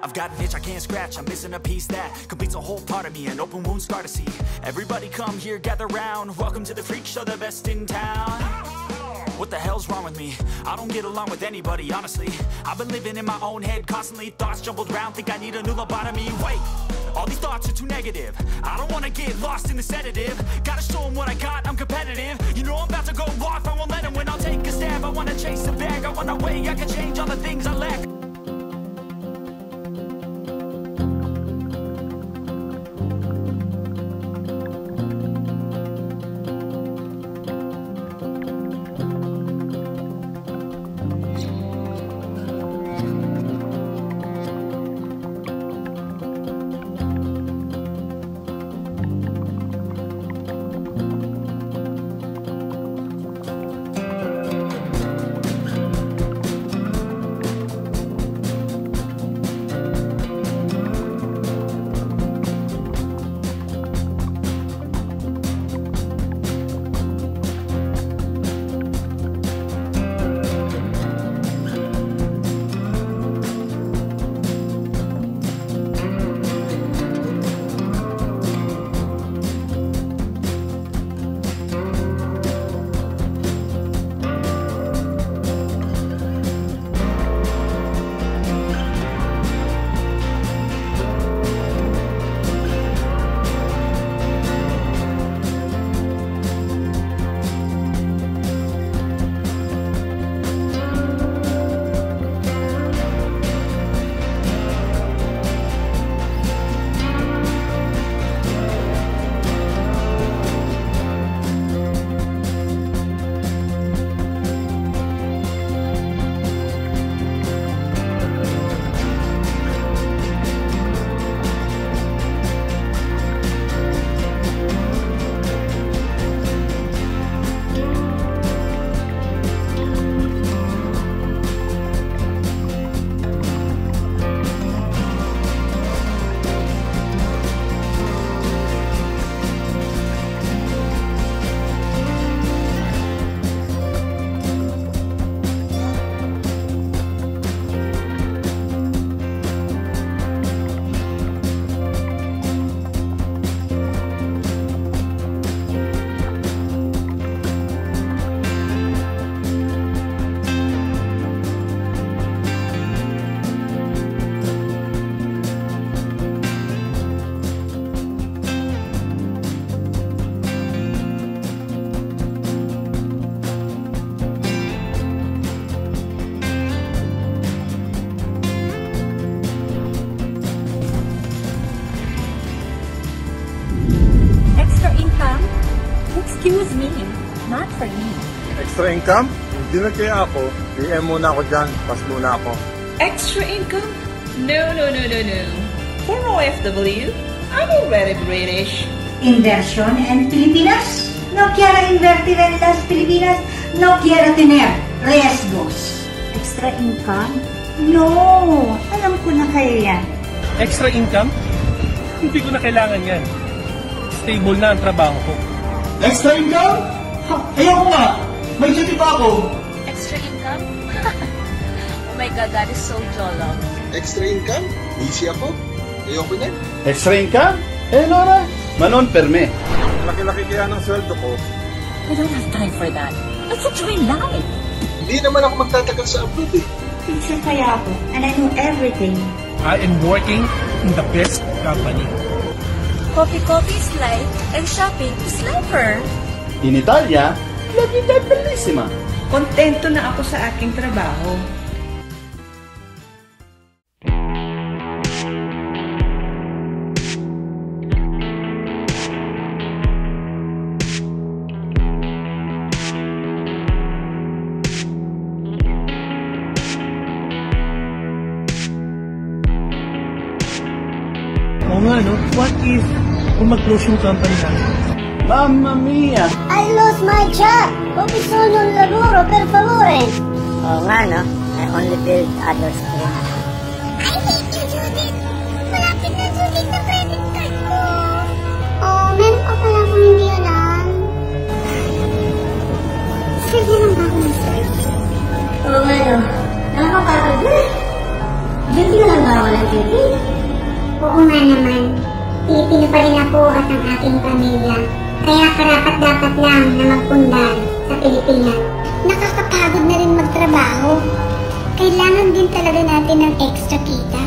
I've got an itch I can't scratch, I'm missing a piece that completes a whole part of me, an open wound scar to see. Everybody come here, gather round, welcome to the freak show, the best in town. What the hell's wrong with me? I don't get along with anybody, honestly. I've been living in my own head constantly, thoughts jumbled round, think I need a new lobotomy. Wait, all these thoughts are too negative. I don't wanna get lost in the sedative. Gotta show them what I got, I'm competitive. You know I'm about to go off, I won't let them win. I'll take a stab, I wanna chase the bag. I want a way I can change all the things I lack. Excuse me, not for me. Extra income? Hindi na kaya ako. PM muna ako dyan. Pas muna ako. Extra income? No. For OFW, I'm already British. Inversión en Filipinas? No quiero invertir en las Filipinas. No quiero tener riesgos. Extra income? No, alam ko na kayo yan. Extra income? Hindi ko na kailangan yan. Stable na ang trabaho ko. Extra income? Ayoko nga! May duty pa ako! Extra income? Oh my God, that is so jolly. Extra income? Easy ako? Ayoko niyan. Extra income? Nora, manon perme. Laki-laki kaya ng sweldo ko. I don't have time for that. Let's enjoy life. Hindi naman ako magtatagal sa abroad eh. Teacher kaya ako, and I know everything. I am working in the best company. Coffee is life, and shopping is lifer. In Italia, la vita è bellissima. Kontento na ako sa aking trabaho. Oo nga, no? What if kung mag-close yung company namin? Mamma mia! I lost my job! Ho bisogno di lavoro, per favore! Oo nga, no? I only build others' dreams. I hate you, Judith! Malapit na, Judith, na credit card ko! Oh, meron pa pala akong hindi alam. Sige lang ba ako na-stress? Oo nga, no? Nakakapagod na. Duty na lang ba walang duty? Oo nga naman. Pilipino pa rin ako at ang aking pamilya. Kaya karapat-dapat lang na magpundar sa Pilipinas. Nakakapagod na rin magtrabaho. Kailangan din talaga natin ng extra kita.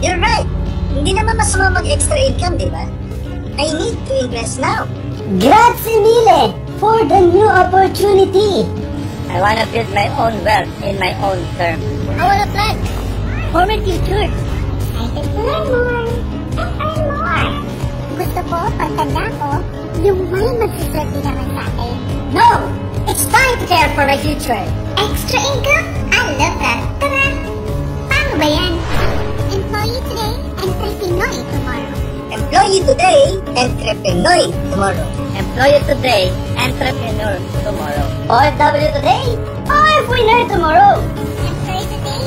You're right. Hindi naman masama mag-extra income, di ba? I need to invest now. Grazie mille for the new opportunity. I wanna build my own wealth in my own terms. I wanna plan for my future. Excited to learn more and earn more. Gusto ko, pagtanda ko, yung may magsiswerte naman sa akin. No! It's time to care for my future. Extra income? I love that. Tara! Paano ba yan? Employee today, entrepreneur tomorrow. Employee today, entrepreneur tomorrow. Employee today, entrepreneur tomorrow. OFW today, OF winner tomorrow. Employee today,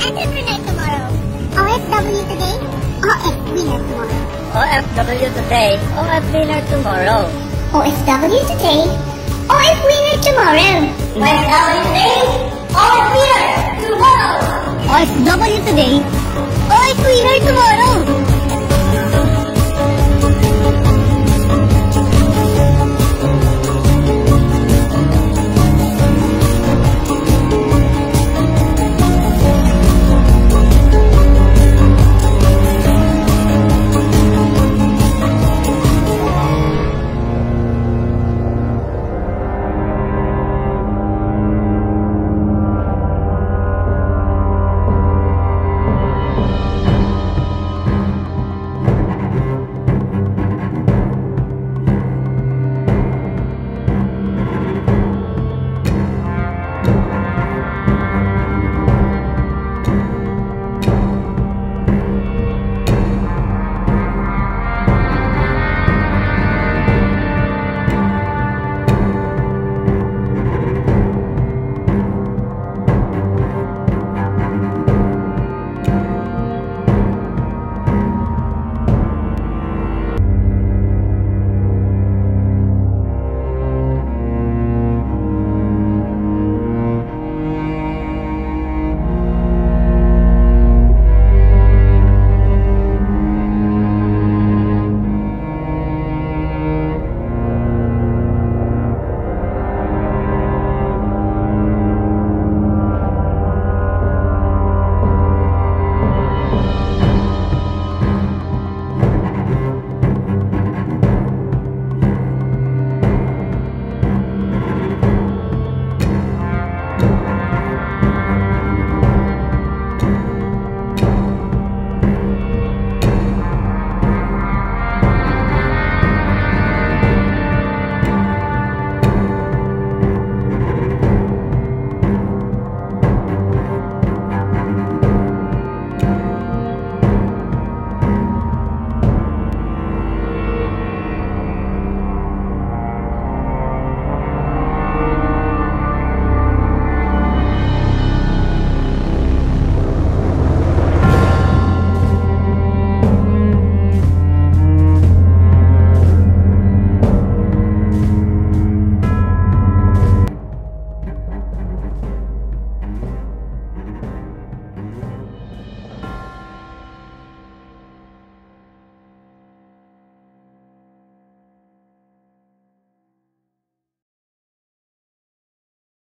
entrepreneur tomorrow. OFW today, OF winner tomorrow. OFW today, OF winner tomorrow. OFW today, OF winner tomorrow. OFW today, OF winner tomorrow. OFW today, OF winner tomorrow.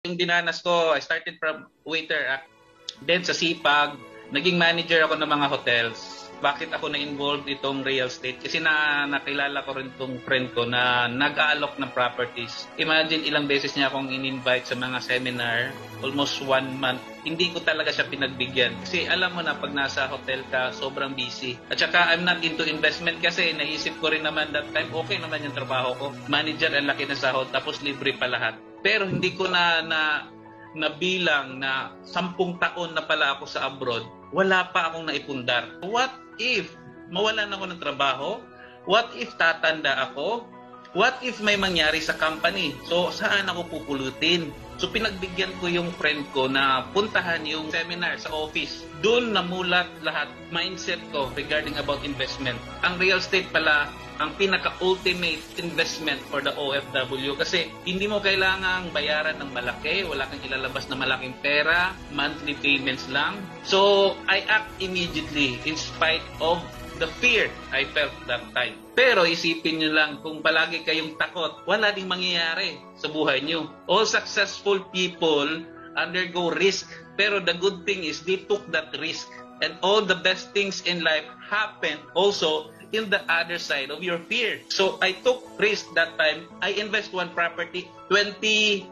Yung dinanas ko, I started from waiter, then sa sipag, naging manager ako ng mga hotels. Bakit ako na-involved itong real estate? Kasi nakilala ko rin itong friend ko na nag-aalok ng properties. Imagine ilang beses niya akong in-invite sa mga seminar, almost 1 month. Hindi ko talaga siya pinagbigyan. Kasi alam mo na pag nasa hotel ka, sobrang busy. At saka I'm not into investment kasi naisip ko rin naman that time, okay naman yung trabaho ko. Manager, ang laki na sahod, tapos libre pa lahat. Pero hindi ko nabilang na 10 taon na pala ako sa abroad, wala pa akong naipundar. What if mawalan ako ng trabaho? What if tatanda ako? What if may mangyari sa company? So, saan ako pupulutin? So pinagbigyan ko yung friend ko na puntahan yung seminar sa office. Doon namulat lahat mindset ko regarding about investment. Ang real estate pala ang pinaka-ultimate investment for the OFW kasi hindi mo kailangang bayaran ng malaki, wala kang ilalabas na malaking pera, monthly payments lang. So I act immediately in spite of the fear I felt that time. Pero isipin nyo lang, kung palagi kayong takot, wala ding mangyayari sa buhay nyo. All successful people undergo risk. Pero the good thing is they took that risk. And all the best things in life happen also in the other side of your fear. So I took risk that time. I invest one property. 2013,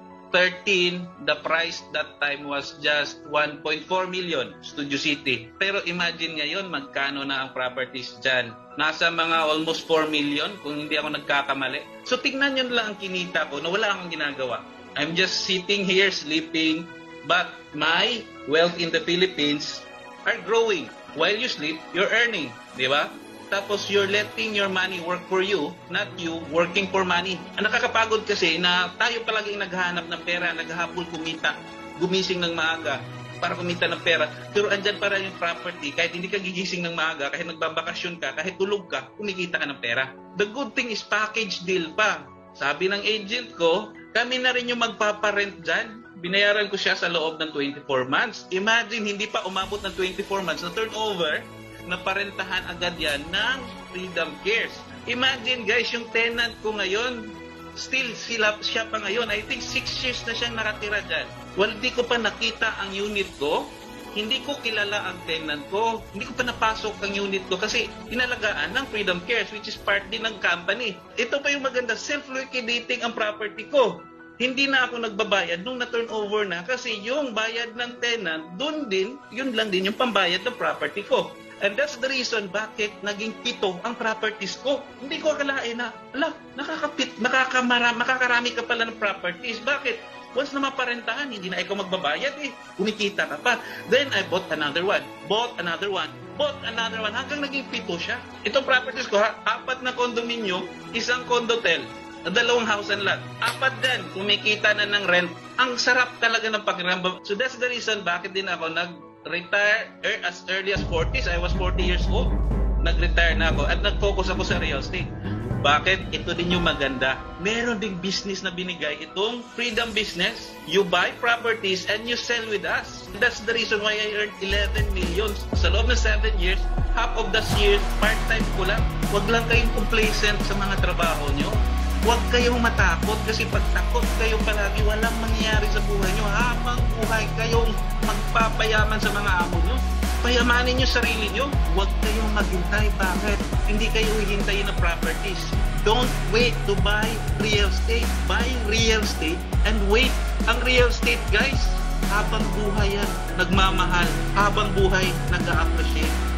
the price that time was just 1.4 million, Studio City. Pero imagine ngayon, magkano na ang properties dyan? Nasa mga almost 4 million, kung hindi ako nagkakamali. So tingnan nyo lang ang kinita ko na wala akong ginagawa. I'm just sitting here sleeping, but my wealth in the Philippines are growing. While you sleep, you're earning. Di ba? Tapos you're letting your money work for you, not you working for money. Ang nakakapagod kasi na tayo palaging naghahanap ng pera, naghahapon kumita, gumising ng maaga para kumita ng pera. Pero andyan para yung property, kahit hindi ka gigising ng maaga, kahit nagbabakasyon ka, kahit tulog ka, kumikita ka ng pera. The good thing is package deal pa. Sabi ng agent ko, kami na rin yung magpaparent dyan. Binayaran ko siya sa loob ng 24 months. Imagine, hindi pa umabot ng 24 months na turnover, na parentahan agad yan ng Freedom Cares. Imagine guys, yung tenant ko ngayon, still siya pa ngayon, I think 6 years na siyang nakatira dyan. Well, hindi ko pa nakita ang unit ko, hindi ko kilala ang tenant ko, hindi ko pa napasok ang unit ko kasi inalagaan ng Freedom Cares, which is part din ng company. Ito pa yung maganda, self-liquidating ang property ko. Hindi na ako nagbabayad nung na-turnover na kasi yung bayad ng tenant, doon din, yun lang din yung pambayad ng property ko. And that's the reason bakit naging 7 ang properties ko. Hindi ko akalain na, makakarami ka pala ng properties. Bakit? Once na maparentahan, hindi na ikaw magbabayad eh. Kumikita ka pa. Then I bought another one. Hanggang naging 7 siya. Itong properties ko, 4 na condominium, 1 condotel, 2 house and lot. 4 din, kumikita na ng rent. Ang sarap talaga ng pakiramdam. So that's the reason bakit din ako nag-retire as early as 40s. I was 40 years old. Nag-retire na ako at nag-focus ako sa real estate. Bakit? Ito din yung maganda. Meron ding business na binigay itong Freedom Business. You buy properties and you sell with us. That's the reason why I earned 11 million. Sa loob ng 7 years, half of the year, part-time ko lang. Huwag lang kayong complacent sa mga trabaho nyo. Huwag kayong matakot kasi pag takot kayo palagi, walang mangyayari sa buhay nyo. Habang buhay kayong magpapayaman sa mga amo nyo. Payamanin nyo sarili nyo. Huwag kayong maghintay. Bakit? Hindi kayo hihintayin ng properties. Don't wait to buy real estate. Buy real estate and wait. Ang real estate, guys, habang buhay yan, nagmamahal. Habang buhay, nag-a-appreciate.